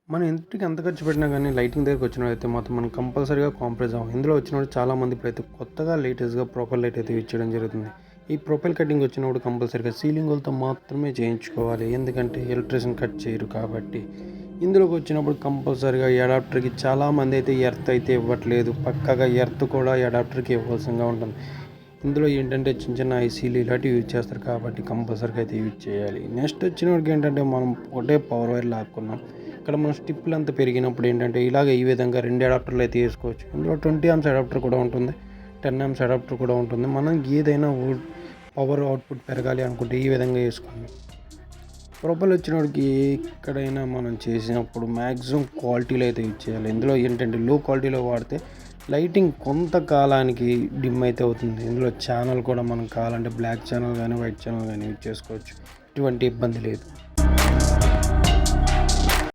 మనం ఇంటికి ఎంత ఖర్చు పెట్టినా గానీ లైటింగ్ దగ్గరికొచ్చినట్టయితే మాత్రం మనం కంపల్సరీగా కాంప్రమైజ్ అవ్వం. ఇందులో వచ్చినప్పుడు చాలామంది ఇప్పుడైతే కొత్తగా లేటెస్ట్‌గా ప్రొఫైల్ లైట్ అయితే యూజ్ చేయడం జరుగుతుంది. ఈ ప్రొఫైల్ కటింగ్ వచ్చినప్పుడు కంపల్సరీగా సీలింగ్ హోల్‌తో మాత్రమే చేయించుకోవాలి. ఎందుకంటే ఎలక్ట్రీషియన్ కట్ చేయరు కాబట్టి. ఇందులోకి వచ్చినప్పుడు కంపల్సరీగా ఈ అడాప్టర్‌కి చాలామంది అయితే ఎర్త్ అయితే ఇవ్వట్లేదు. పక్కాగా ఎర్త్ కూడా ఈ అడాప్టర్‌కి ఇవ్వాల్సిందిగా ఉంటుంది. ఇందులో ఏంటంటే చిన్న చిన్న ఐసీలు ఇలాంటివి యూజ్ చేస్తారు కాబట్టి కంపల్సరీగా అయితే యూజ్ చేయాలి. నెక్స్ట్ వచ్చినోడికి ఏంటంటే మనం ఒకటే పవర్ వైర్ లాక్కున్నాం. ఇక్కడ మన స్టిప్ లెంత్ పెరిగినప్పుడు ఏంటంటే ఇలాగ ఈ విధంగా 2 అడాప్టర్లు అయితే వేసుకోవచ్చు. ఇందులో 20 ఆంప్స్ అడాప్టర్ కూడా ఉంటుంది. 10 ఆంప్స్ అడాప్టర్ కూడా ఉంటుంది. మనం ఏదైనా పవర్ అవుట్పుట్ పెరగాలి అనుకుంటే ఈ విధంగా వేసుకోండి. ప్రొఫైల్ వచ్చినోడికి ఎక్కడైనా మనం చేసినప్పుడు మ్యాక్సిమం క్వాలిటీలో అయితే యూజ్ చేయాలి. ఇందులో ఏంటంటే లో క్వాలిటీలో వాడితే లైటింగ్ కొంతకాలానికి డిమ్ అయితే అవుతుంది. ఇందులో ఛానల్ కూడా మనం కావాలంటే బ్లాక్ ఛానల్ కానీ వైట్ ఛానల్ కానీ యూజ్ చేసుకోవచ్చు. ఎటువంటి ఇబ్బంది లేదు.